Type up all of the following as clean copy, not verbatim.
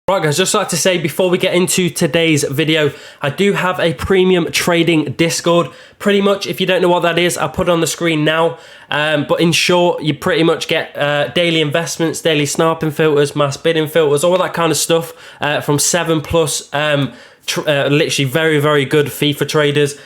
Right guys, just like to say before we get into today's video, I do have a premium trading Discord. Pretty much, if you don't know what that is, I'll put it on the screen now. But in short, you pretty much get daily investments, daily sniping filters, mass bidding filters, all that kind of stuff from 7+, literally very, very good FIFA traders.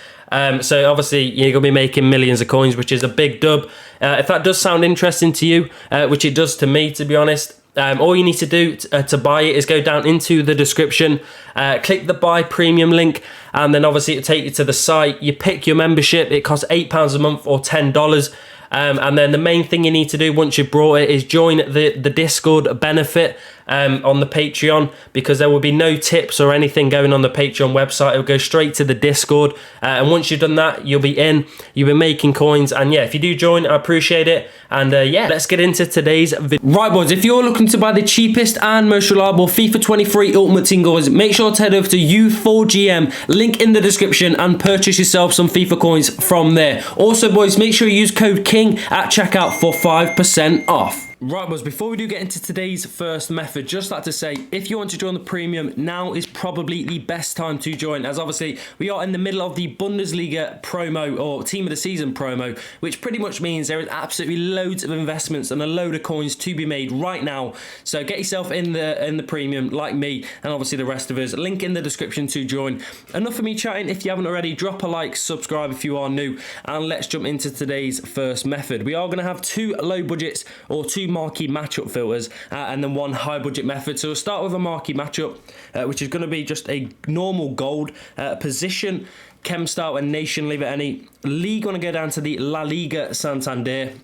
So obviously you're going to be making millions of coins, which is a big dub. If that does sound interesting to you, which it does to me, to be honest, all you need to do to buy it is go down into the description, click the buy premium link, and then obviously it'll take you to the site. You pick your membership. It costs £8 a month or $10. And then the main thing you need to do once you've brought it is join the Discord benefit on the Patreon, because there will be no tips or anything going on the Patreon website. It'll go straight to the Discord, and once you've done that, you'll be making coins. And yeah, if you do join, I appreciate it. And yeah, let's get into today's video. Right boys, if you're looking to buy the cheapest and most reliable FIFA 23 Ultimate Team coins, make sure to head over to U4GM, link in the description, and purchase yourself some FIFA coins from there. Also boys, make sure you use code KING at checkout for 5% off. Right boys, before we do get into today's first method, just like to say, if you want to join the premium, now is probably the best time to join, as obviously we are in the middle of the Bundesliga promo, or team of the season promo, which pretty much means there is absolutely loads of investments and a load of coins to be made right now. So get yourself in the premium like me and obviously the rest of us. Link in the description to join. Enough of me chatting. If you haven't already, drop a like, subscribe if you are new, and let's jump into today's first method. We are going to have two low budgets, or two marquee matchup filters, and then one high budget method. So we'll start with a marquee matchup, which is going to be just a normal gold position, chem start and nation, leave it any. League, want to go down to the La Liga Santander,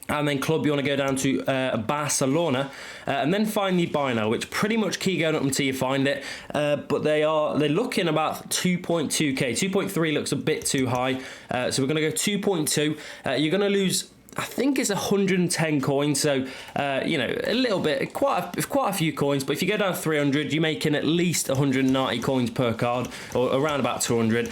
and then club, you want to go down to Barcelona, and then finally buy now, which pretty much keep going up until you find it. But they're looking about 2.2k. 2.3 looks a bit too high, so we're going to go 2.2. You're going to lose, I think it's 110 coins, so you know, a little bit, quite a few coins. But if you go down 300, you're making at least 190 coins per card, or around about 200.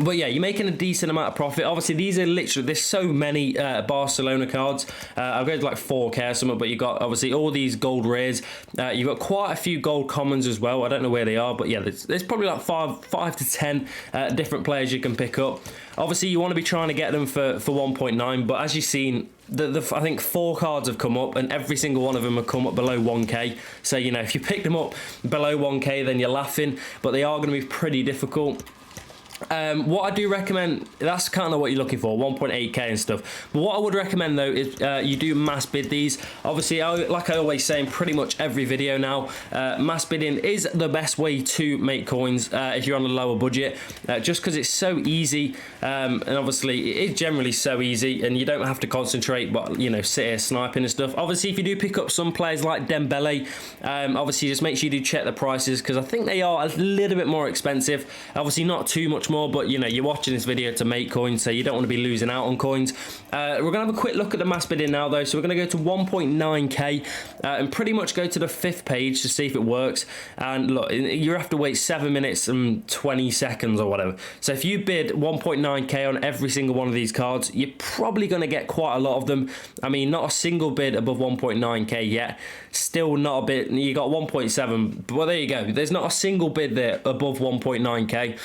But yeah, you're making a decent amount of profit. Obviously, these are literally, there's so many Barcelona cards. I'll go to like 4k or something, but you've got obviously all these gold rares. You've got quite a few gold commons as well. I don't know where they are, but yeah, there's probably like five to 10 different players you can pick up. Obviously, you want to be trying to get them for 1.9, but as you've seen, I think 4 cards have come up, and every single one of them have come up below 1k. So, you know, if you pick them up below 1k, then you're laughing, but they are going to be pretty difficult. What I do recommend, that's kind of what you're looking for, 1.8k and stuff. But what I would recommend though is you do mass bid these. Obviously, like I always say in pretty much every video now, mass bidding is the best way to make coins if you're on a lower budget, just because it's so easy, and obviously it is generally so easy, and you don't have to concentrate, but you know, sit here sniping and stuff. Obviously, if you do pick up some players like Dembele, obviously just make sure you do check the prices, because I think they are a little bit more expensive. Obviously not too much more, but you know, you're watching this video to make coins, so you don't want to be losing out on coins. We're gonna have a quick look at the mass bidding now though. So we're gonna go to 1.9k and pretty much go to the 5th page to see if it works. And look, you have to wait 7 minutes and 20 seconds or whatever. So if you bid 1.9k on every single one of these cards, you're probably gonna get quite a lot of them. I mean, not a single bid above 1.9k yet. Still not a bit. You got 1.7, but well, there you go. There's not a single bid there above 1.9k.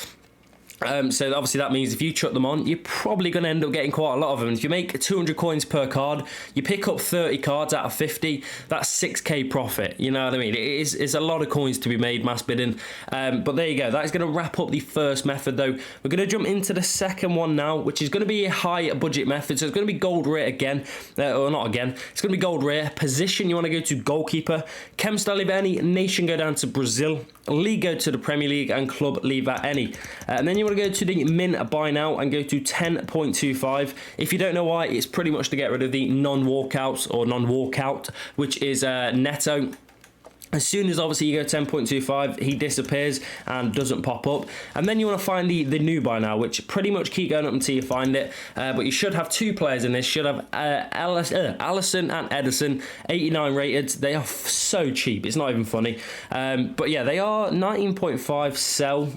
So obviously that means if you chuck them on, you're probably going to end up getting quite a lot of them. If you make 200 coins per card, you pick up 30 cards out of 50, that's 6k profit. You know what I mean? It's a lot of coins to be made mass bidding. But there you go. That is going to wrap up the first method though. We're going to jump into the second one now, which is going to be a high budget method. So it's going to be gold rare again, or not again. It's going to be gold rare. Position, you want to go to goalkeeper. Chem style, leave any. Nation, go down to Brazil. League, go to the Premier League, and club, leave at any. And then you want to go to the min buy now and go to 10.25. If you don't know why, it's pretty much to get rid of the non-walkouts, or non-walkout, which is Neto. As soon as obviously you go 10.25, he disappears and doesn't pop up. And then you want to find the new buy now, which pretty much keep going up until you find it. But you should have 2 players in this. Should have Alisson and Edison, 89 rated. They are so cheap, it's not even funny. But yeah, they are 19.5 sell,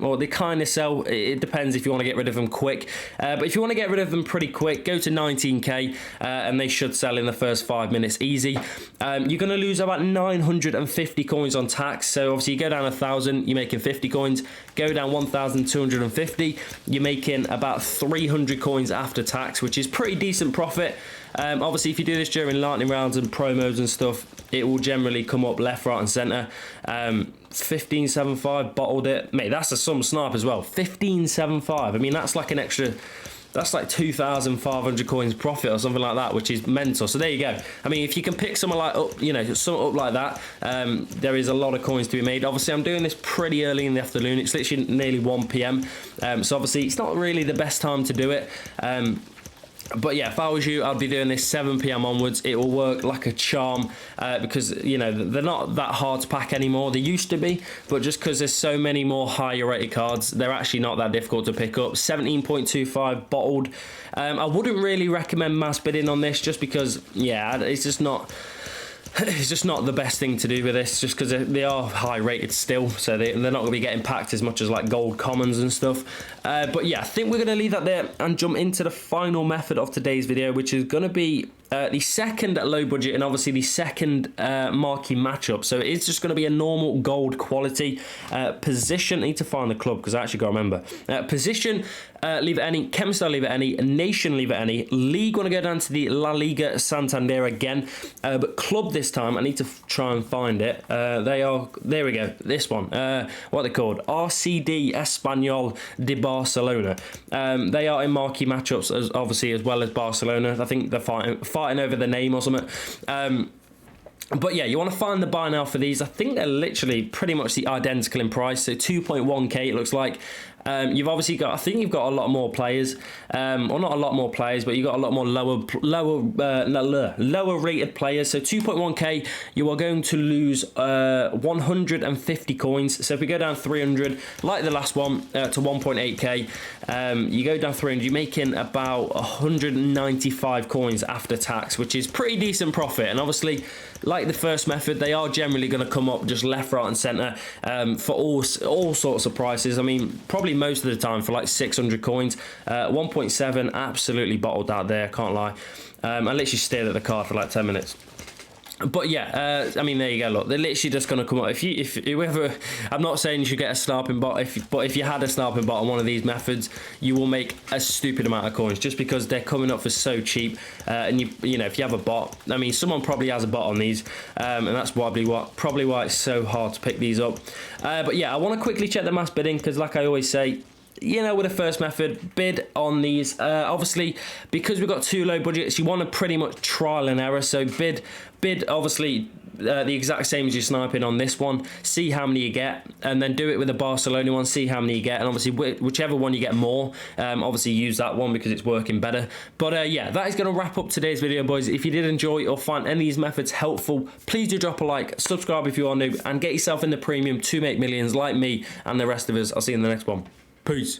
or they kind of sell. It depends if you want to get rid of them quick. But if you want to get rid of them pretty quick, go to 19k, and they should sell in the first 5 minutes easy. You're going to lose about 900 150 coins on tax. So obviously you go down 1,000, you're making 50 coins. Go down 1,250, you're making about 300 coins after tax, which is pretty decent profit. Obviously, if you do this during lightning rounds and promos and stuff, it will generally come up left, right, and center. 15.75 bottled it, mate. That's a some snipe as well. 15.75. I mean, that's like an extra. That's like 2,500 coins profit or something like that, which is mental. So there you go. I mean, if you can pick someone like up, you know, something up like that, there is a lot of coins to be made. Obviously, I'm doing this pretty early in the afternoon. It's literally nearly 1 p.m. So obviously, it's not really the best time to do it. But yeah, if I was you, I'd be doing this 7 p.m. onwards. It will work like a charm because, you know, they're not that hard to pack anymore. They used to be, but just because there's so many more higher rated cards, they're actually not that difficult to pick up. 17.25 bottled. I wouldn't really recommend mass bidding on this just because, yeah, it's just not the best thing to do with this, just because they are high rated still, so they're not going to be getting packed as much as like gold commons and stuff. But yeah, I think we're going to leave that there and jump into the final method of today's video, which is going to be the second low budget and obviously the second marquee matchup. So it's just going to be a normal gold quality position. I need to find the club because I actually got to remember. Position, leave it any. Chemistyle, leave it any. Nation, leave it any. League, want to go down to the La Liga Santander again, but club this time I need to try and find it. There we go, this one, what are they called? RCD Espanyol de Barcelona. They are in marquee matchups obviously as well as Barcelona. I think they're fighting over the name or something. But yeah, you want to find the buy now for these. I think they're literally pretty much the identical in price. So 2.1k it looks like. You've obviously got, I think you've got a lot more players, or not a lot more players, but you've got a lot more lower rated players. So 2.1k, you are going to lose 150 coins. So if we go down 300, like the last one, to 1.8k, you go down 300, you're making about 195 coins after tax, which is pretty decent profit. And obviously, like the first method, they are generally going to come up just left, right, and center for all sorts of prices. I mean, probably most of the time for like 600 coins. 1.7, absolutely bottled out there, can't lie. I literally stared at the card for like 10 minutes. But yeah, I mean, there you go. Look, they're literally just going to come up. If whoever, I'm not saying you should get a sniping bot, but if you had a sniping bot on one of these methods, you will make a stupid amount of coins just because they're coming up for so cheap. And you know, if you have a bot, I mean, someone probably has a bot on these, and that's probably why it's so hard to pick these up. But yeah, I want to quickly check the mass bidding because, like I always say, you know, with the first method, bid on these. Obviously, because we've got two low budgets, you want to pretty much trial and error. So bid obviously the exact same as you're sniping on this one. See how many you get, and then do it with the Barcelona one. See how many you get, and obviously whichever one you get more, obviously use that one because it's working better. But yeah, that is going to wrap up today's video, boys. If you did enjoy or find any of these methods helpful, please do drop a like, subscribe if you are new, and get yourself in the premium to make millions like me and the rest of us. I'll see you in the next one. Peace.